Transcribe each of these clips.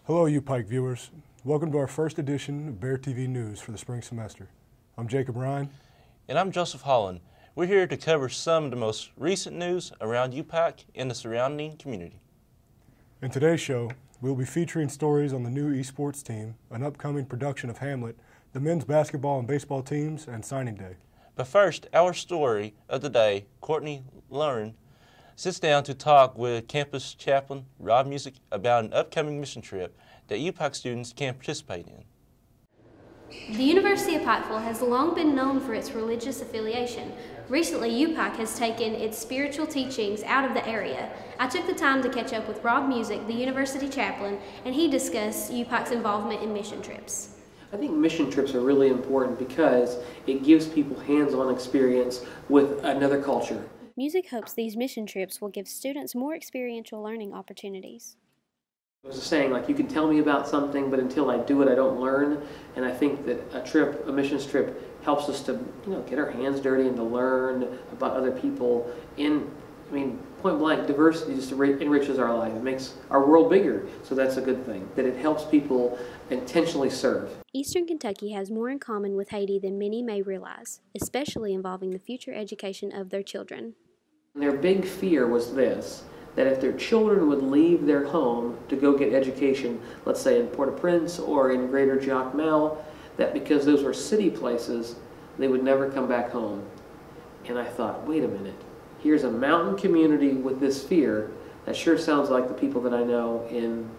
Hello, UPIKE viewers. Welcome to our first edition of BearTV News for the spring semester. I'm Jacob Ryan. And I'm Joseph Holland. We're here to cover some of the most recent news around UPIKE and the surrounding community. In today's show, we'll be featuring stories on the new eSports team, an upcoming production of Hamlet, the men's basketball and baseball teams, and signing day. But first, our story of the day, Courtney Lauren, sits down to talk with campus chaplain Rob Music about an upcoming mission trip that UPIKE students can participate in. The University of Pikeville has long been known for its religious affiliation. Recently, UPIKE has taken its spiritual teachings out of the area. I took the time to catch up with Rob Music, the university chaplain, and he discussed UPIKE's involvement in mission trips. I think mission trips are really important because it gives people hands-on experience with another culture. Music hopes these mission trips will give students more experiential learning opportunities. I was saying, like, you can tell me about something, but until I do it, I don't learn. And I think that a missions trip, helps us to, get our hands dirty and to learn about other people. Point blank, diversity just enriches our life. It makes our world bigger, so that's a good thing. That it helps people intentionally serve. Eastern Kentucky has more in common with Haiti than many may realize, especially involving the future education of their children. Their big fear was this, that if their children would leave their home to go get education, let's say in Port-au-Prince or in Greater Jacmel, that because those were city places, they would never come back home. And I thought, wait a minute, here's a mountain community with this fear. That sure sounds like the people that I know in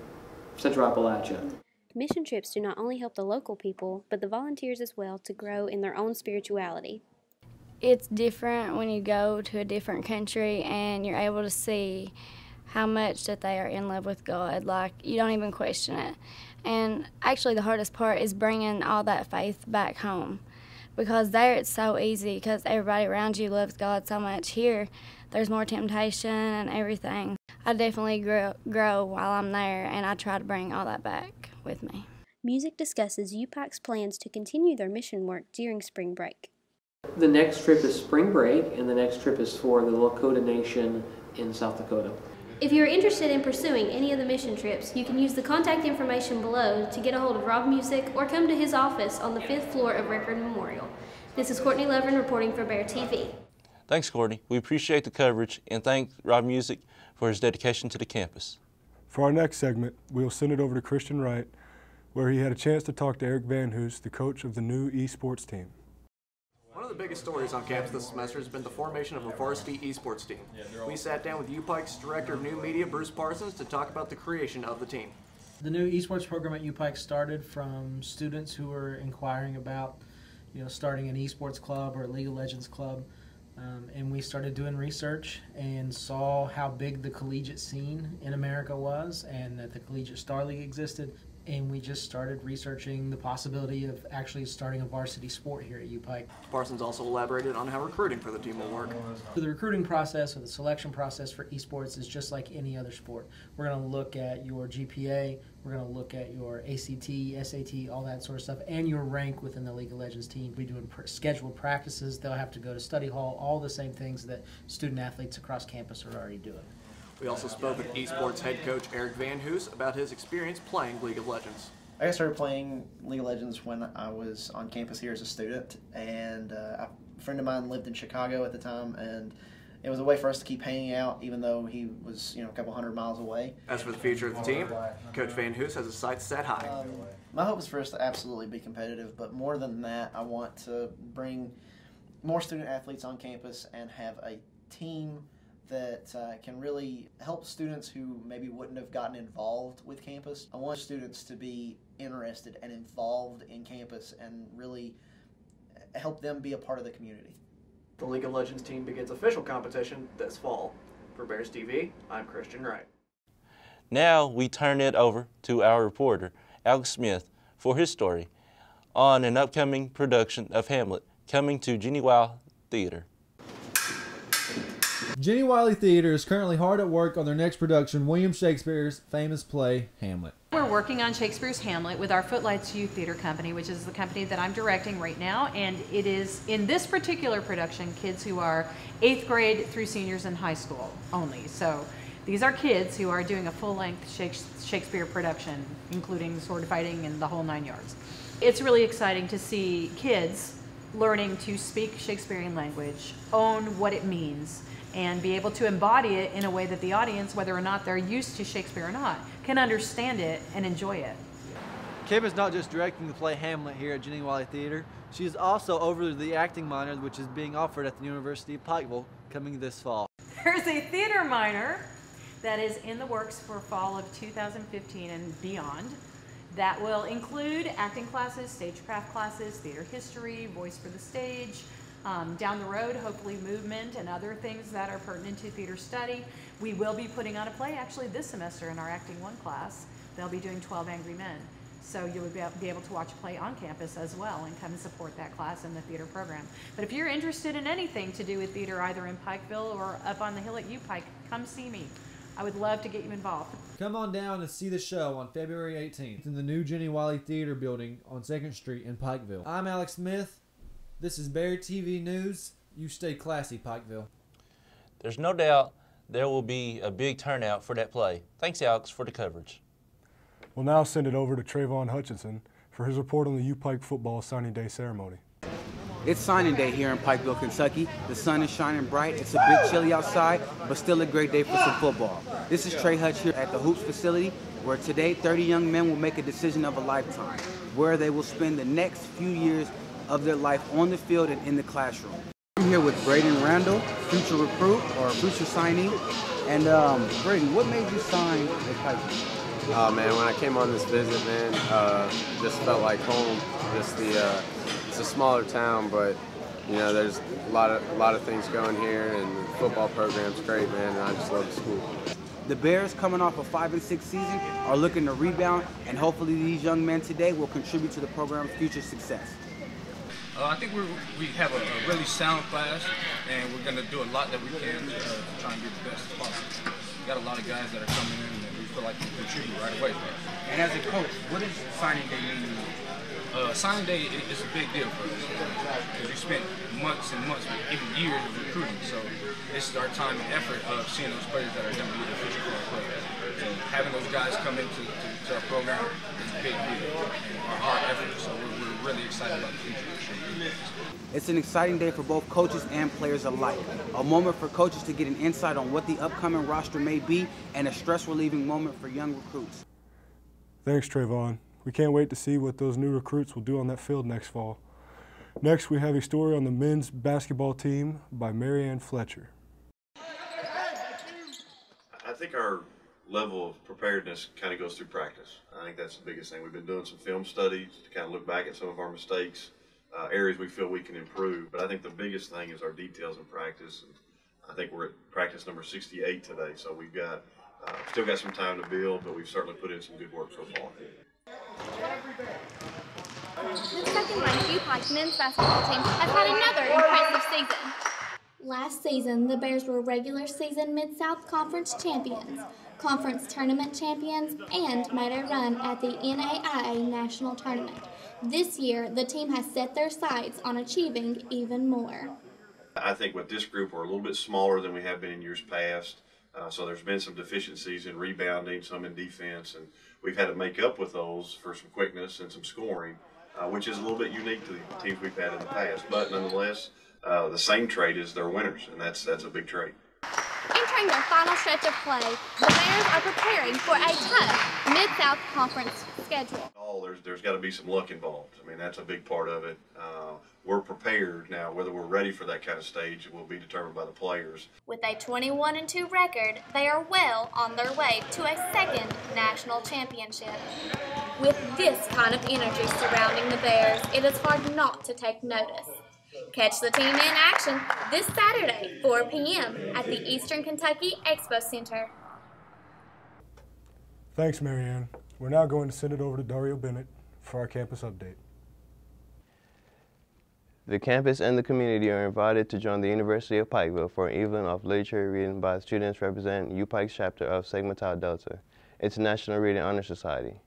Central Appalachia. Mission trips do not only help the local people, but the volunteers as well to grow in their own spirituality. It's different when you go to a different country and you're able to see how much that they are in love with God. Like, you don't even question it. And actually the hardest part is bringing all that faith back home, because there it's so easy because everybody around you loves God so much. Here there's more temptation and everything. I definitely grow while I'm there, and I try to bring all that back with me. Music discusses UPIKE's plans to continue their mission work during spring break. The next trip is spring break, and the next trip is for the Lakota Nation in South Dakota. If you're interested in pursuing any of the mission trips, you can use the contact information below to get a hold of Rob Music or come to his office on the 5th floor of Record Memorial. This is Courtney Levin reporting for BearTV. Thanks, Courtney. We appreciate the coverage and thank Rob Music for his dedication to the campus. For our next segment, we'll send it over to Christian Wright, where he had a chance to talk to Eric Van Hoos, the coach of the new eSports team. One of the biggest stories on campus this semester has been the formation of a varsity esports team. We sat down with UPIKE's Director of New Media, Bruce Parsons, to talk about the creation of the team. The new esports program at UPIKE started from students who were inquiring about, starting an esports club or a League of Legends club. And we started doing research and saw how big the collegiate scene in America was, and that the Collegiate Star League existed. And we just started researching the possibility of actually starting a varsity sport here at UPIKE. Parsons also elaborated on how recruiting for the team will work. So the recruiting process or the selection process for esports is just like any other sport. We're going to look at your GPA, we're going to look at your ACT, SAT, all that sort of stuff, and your rank within the League of Legends team. We're doing scheduled practices. They'll have to go to study hall, all the same things that student athletes across campus are already doing. We also spoke with eSports head coach Eric Van Hoos about his experience playing League of Legends. I got started playing League of Legends when I was on campus here as a student, and a friend of mine lived in Chicago at the time, and it was a way for us to keep hanging out even though he was a couple hundred miles away. As for the future of the team, Coach Van Hoos has his sights set high. My hope is for us to absolutely be competitive, but more than that, I want to bring more student athletes on campus and have a team that can really help students who maybe wouldn't have gotten involved with campus. I want students to be interested and involved in campus and really help them be a part of the community. The League of Legends team begins official competition this fall. For BearTV, I'm Christian Wright. Now we turn it over to our reporter, Alex Smith, for his story on an upcoming production of Hamlet coming to Jenny Weil Theater. Jenny Wiley Theater is currently hard at work on their next production, William Shakespeare's famous play, Hamlet. We're working on Shakespeare's Hamlet with our Footlights Youth Theater Company, which is the company that I'm directing right now, and it is, in this particular production, kids who are 8th grade through seniors in high school only. So These are kids who are doing a full-length Shakespeare production, including sword fighting and the whole 9 yards. It's really exciting to see kids learning to speak Shakespearean language, own what it means, and be able to embody it in a way that the audience, whether or not they're used to Shakespeare or not, can understand it and enjoy it. Kim is not just directing the play Hamlet here at Jenny Wiley Theater, she is also over the acting minor which is being offered at the University of Pikeville coming this fall. There's a theater minor that is in the works for fall of 2015 and beyond that will include acting classes, stagecraft classes, theater history, voice for the stage, down the road, hopefully movement and other things that are pertinent to theater study. We will be putting on a play actually this semester in our Acting 1 class. They'll be doing 12 Angry Men. So you'll be able to watch a play on campus as well and come and support that class in the theater program. But if you're interested in anything to do with theater either in Pikeville or up on the hill at UPIKE, come see me. I would love to get you involved. Come on down and see the show on February 18th in the new Jenny Wiley Theater building on 2nd Street in Pikeville. I'm Alex Smith. This is BearTV News. You stay classy, Pikeville. There's no doubt there will be a big turnout for that play. Thanks, Alex, for the coverage. We'll now send it over to Trayvon Hutchinson for his report on the UPIKE football signing day ceremony. It's signing day here in Pikeville, Kentucky. The sun is shining bright. It's a bit chilly outside, but still a great day for some football. This is Trey Hutch here at the Hoops facility, where today 30 young men will make a decision of a lifetime, where they will spend the next few years of their life on the field and in the classroom. I'm here with Braden Randall, future recruit or future signee. And Braden, what made you sign at Pikeville? Oh man, when I came on this visit, man, just felt like home. It's a smaller town, but you know, there's a lot of things going here, and the football program's great, man. And I just love the school. The Bears, coming off a 5-6 season, are looking to rebound, and hopefully these young men today will contribute to the program's future success. I think we have a really sound class, and we're going to do a lot that we can to try and be the best as possible. We got a lot of guys that are coming in and we feel like we can contribute right away. And as a coach, what does signing day mean to you? Signing day is a big deal for us because we spent months and months, even years of recruiting. So it's our time and effort of seeing those players that are going to be the future for our program. So having those guys come into our program is a big deal and our hard effort. So we're really excited about the future. It's an exciting day for both coaches and players alike. A moment for coaches to get an insight on what the upcoming roster may be, and a stress-relieving moment for young recruits. Thanks, Trayvon. We can't wait to see what those new recruits will do on that field next fall. Next, we have a story on the men's basketball team by Marianne Fletcher. I think our level of preparedness kind of goes through practice. I think that's the biggest thing. We've been doing some film studies to kind of look back at some of our mistakes, areas we feel we can improve. But I think the biggest thing is our details in practice. And I think we're at practice number 68 today, so we've got still got some time to build, but we've certainly put in some good work so far. The second-ranked UPIKE men's basketball team has had another impressive season. Last season, the Bears were regular season Mid-South Conference champions, conference tournament champions, and made a run at the NAIA National Tournament. This year, the team has set their sights on achieving even more. I think with this group, we're a little bit smaller than we have been in years past. So there's been some deficiencies in rebounding, some in defense, and we've had to make up with those for some quickness and some scoring, which is a little bit unique to the teams we've had in the past. But nonetheless, the same trait is they're winners, and that's a big trait. Entering their final stretch of play, the Bears are preparing for a tough Mid-South Conference schedule. There's got to be some luck involved. I mean, that's a big part of it. We're prepared now. Whether we're ready for that kind of stage will be determined by the players. With a 21-2 record, they are well on their way to a second national championship. With this kind of energy surrounding the Bears, it is hard not to take notice. Catch the team in action this Saturday, 4 p.m. at the Eastern Kentucky Expo Center. Thanks, Marianne. We're now going to send it over to Dario Bennett for our campus update. The campus and the community are invited to join the University of Pikeville for an evening of literature reading by students representing UPIKE's chapter of Sigma Tau Delta, International Reading Honor Society.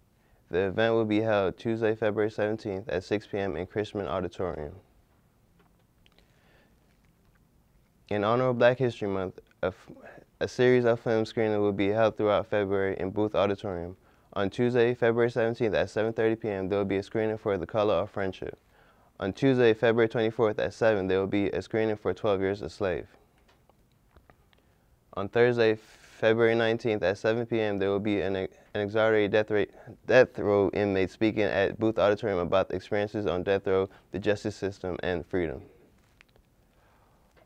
The event will be held Tuesday, February 17th at 6 p.m. in Chrisman Auditorium. In honor of Black History Month, A series of film screenings will be held throughout February in Booth Auditorium. On Tuesday, February 17th at 7:30 p.m., there will be a screening for The Color of Friendship. On Tuesday, February 24th at 7, there will be a screening for 12 Years a Slave. On Thursday, February 19th at 7 p.m., there will be an exonerated death row inmate speaking at Booth Auditorium about the experiences on death row, the justice system, and freedom.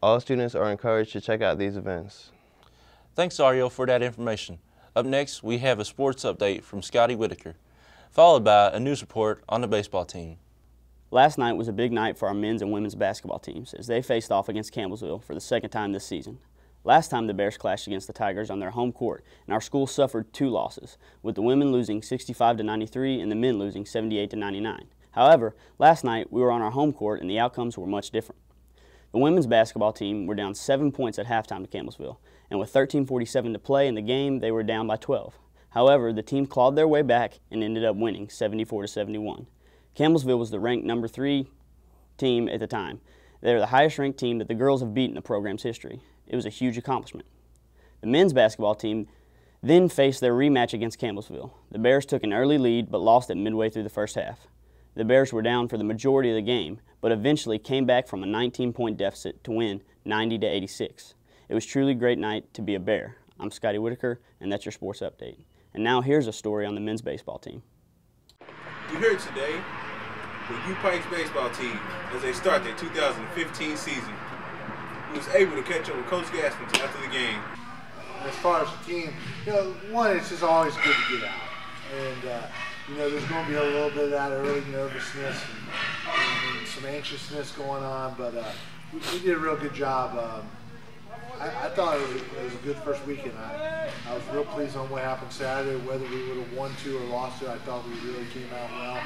All students are encouraged to check out these events. Thanks, Ario, for that information. Up next, we have a sports update from Scotty Whitaker, followed by a news report on the baseball team. Last night was a big night for our men's and women's basketball teams as they faced off against Campbellsville for the second time this season. Last time the Bears clashed against the Tigers on their home court, and our school suffered 2 losses, with the women losing 65-93 and the men losing 78-99. However, last night we were on our home court and the outcomes were much different. The women's basketball team were down 7 points at halftime to Campbellsville, and with 13:47 to play in the game, they were down by 12. However, the team clawed their way back and ended up winning 74-71. Campbellsville was the ranked number 3 team at the time. They were the highest ranked team that the girls have beaten in the program's history. It was a huge accomplishment. The men's basketball team then faced their rematch against Campbellsville. The Bears took an early lead but lost it midway through the first half. The Bears were down for the majority of the game, but eventually came back from a 19-point deficit to win 90-86. It was truly a great night to be a Bear. I'm Scotty Whitaker, and that's your sports update. And now here's a story on the men's baseball team. We're here today with UPIKE's baseball team as they start their 2015 season. He was able to catch up with Coach Gaspington after the game. As far as the team, one, it's just always good to get out. And, there's going to be a little bit of that early nervousness and some anxiousness going on, but we did a real good job. I thought it was a good first weekend. I was real pleased on what happened Saturday, whether we would have won 2 or lost 2. I thought we really came out well.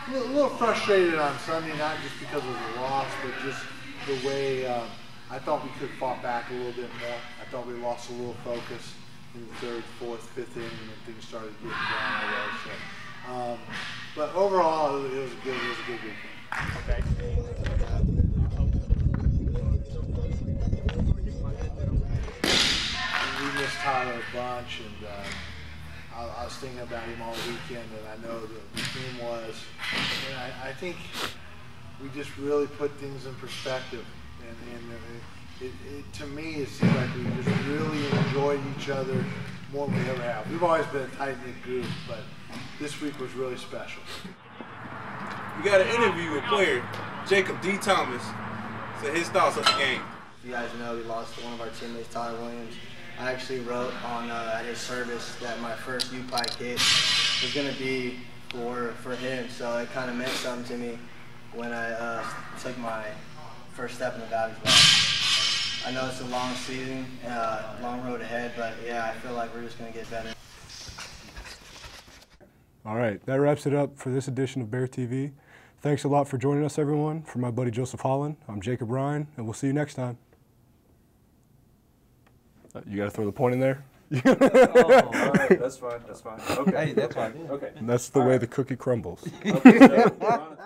A little frustrated on Sunday, not just because of the loss, but just the way I thought we could have fought back a little bit more. I thought we lost a little focus in the 3rd, 4th, 5th inning when things started getting down our way. So, but overall, it was a good weekend. Okay. We missed Tyler a bunch, and I was thinking about him all weekend, and I know the team was. And I think we just really put things in perspective. And to me, it seemed like we just really enjoyed each other more than we ever have. We've always been a tight-knit group, but this week was really special. We got an interview with player Jacob D. Thomas, so his thoughts of the game. You guys know we lost to one of our teammates, Tyler Williams. I actually wrote on at his service that my first UPIKE hit was going to be for him, so it kind of meant something to me when I took my first step in the Valley's life. I know it's a long season, long road ahead, but yeah, I feel like we're just going to get better. All right, that wraps it up for this edition of BearTV. Thanks a lot for joining us, everyone. For my buddy Joseph Holland, I'm Jacob Ryan, and we'll see you next time. You got to throw the point in there? All right, that's fine, that's fine. Okay. Hey, that's fine. Okay. And that's the way the cookie crumbles. Okay, so